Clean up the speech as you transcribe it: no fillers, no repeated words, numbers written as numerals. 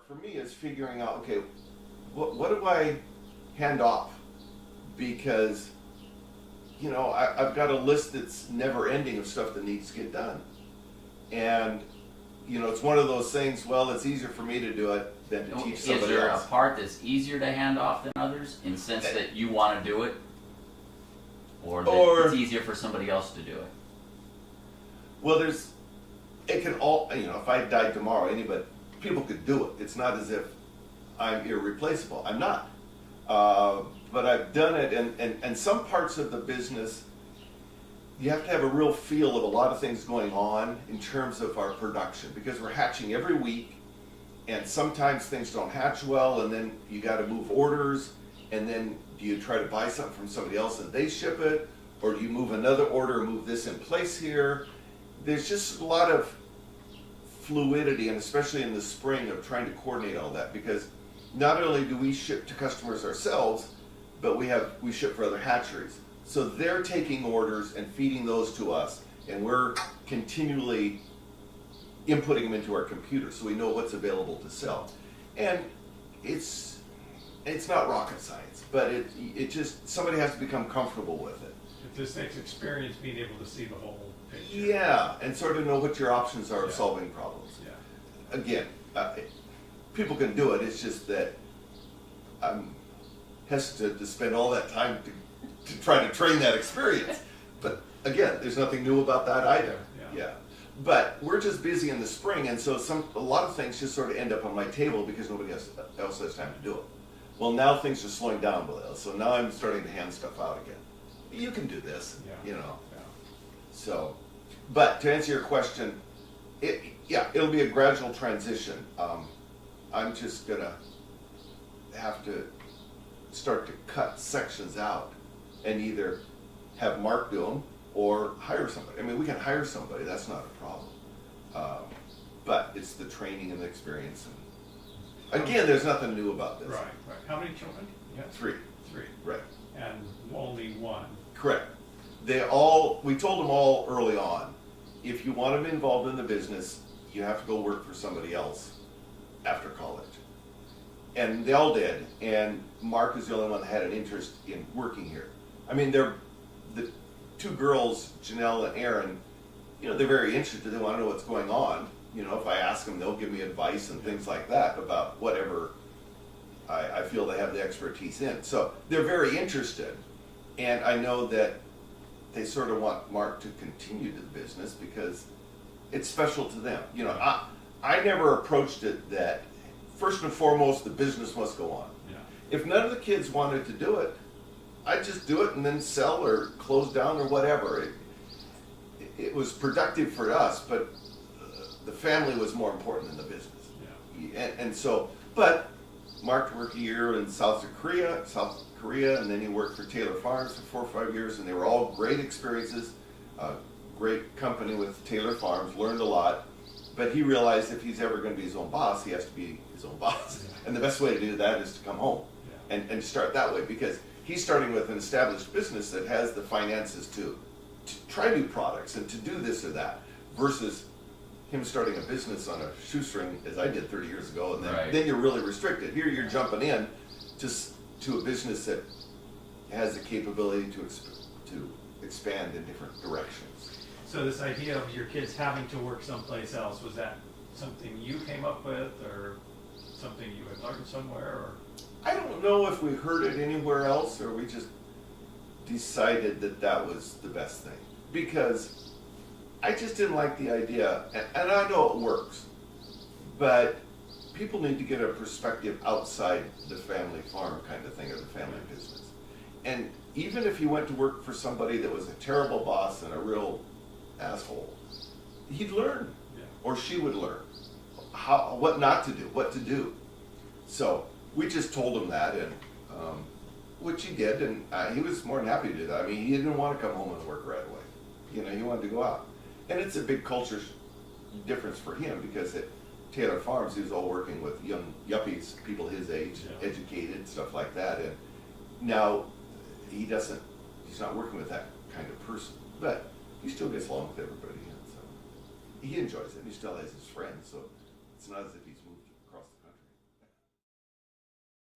for me is figuring out, okay, what do I hand off? Because, you know, I've got a list that's never ending of stuff that needs to get done. And, you know, it's one of those things, well, it's easier for me to do it than to teach somebody else. Is there a part that's easier to hand off than others in the sense that you want to do it? Or that it's easier for somebody else to do it? Well, it can all, you know, if I died tomorrow, people could do it. It's not as if I'm irreplaceable. I'm not. But I've done it, and some parts of the business, you have to have a real feel of a lot of things going on in terms of our production, because we're hatching every week, and sometimes things don't hatch well, and then you got to move orders, and then do you try to buy something from somebody else and they ship it, or do you move another order and move this in place here? There's just a lot of fluidity, and especially in the spring, of trying to coordinate all that, because not only do we ship to customers ourselves, but we ship for other hatcheries. So they're taking orders and feeding those to us, and we're continually inputting them into our computer so we know what's available to sell. And it's not rocket science, but it just, somebody has to become comfortable with it. It just takes experience being able to see the whole picture. Yeah, and sort of know what your options are of solving problems. Yeah. Again, people can do it, it's just that I'm hesitant to spend all that time to try to train that experience. But again, there's nothing new about that either. Yeah. But we're just busy in the spring, and so a lot of things just sort of end up on my table because nobody else has time to do it. Well, now things are slowing down a little, so now I'm starting to hand stuff out again. You can do this, you know. Yeah. So, but to answer your question, it'll be a gradual transition. I'm just gonna have to start to cut sections out and either have Mark do them or hire somebody. I mean, we can hire somebody, that's not a problem. But it's the training and the experience. And again, there's nothing new about this. Right. How many children? Yeah. Three. Right. And only one. Correct. We told them all early on, if you want to be involved in the business, you have to go work for somebody else after college. And they all did, and Mark is the only one that had an interest in working here. I mean, the two girls, Janelle and Erin, you know, they're very interested, they want to know what's going on. You know, if I ask them, they'll give me advice and things like that about whatever I feel they have the expertise in. So they're very interested, and I know that they sort of want Mark to continue to the business because it's special to them. You know, I never approached it that first and foremost the business must go on. Yeah. If none of the kids wanted to do it, I'd just do it and then sell or close down or whatever. It was productive for us, but the family was more important than the business. Yeah. And so, but Mark worked a year in South Korea, and then he worked for Taylor Farms for 4 or 5 years, and they were all great experiences. Great company with Taylor Farms, learned a lot, but he realized if he's ever going to be his own boss, he has to be his own boss. Yeah. And the best way to do that is to come home and start that way, because he's starting with an established business that has the finances to try new products and to do this or that, versus him starting a business on a shoestring, as I did 30 years ago, and then you're really restricted. Here you're jumping in to a business that has the capability to expand in different directions. So this idea of your kids having to work someplace else, was that something you came up with, or something you had learned somewhere? Or? I don't know if we heard it anywhere else, or we just decided that was the best thing. Because I just didn't like the idea, and I know it works, but people need to get a perspective outside the family farm kind of thing, or the family business. And even if you went to work for somebody that was a terrible boss and a real asshole, he'd learn, or she would learn what not to do, what to do. So we just told him that, and which he did, and he was more than happy to do that. I mean, he didn't want to come home and work right away. You know, he wanted to go out. And it's a big culture difference for him, because at Taylor Farms, he was all working with young yuppies, people his age, educated, stuff like that. And now he's not working with that kind of person, but he still gets along with everybody. And so he enjoys it, and he still has his friends, so it's not as if he's moved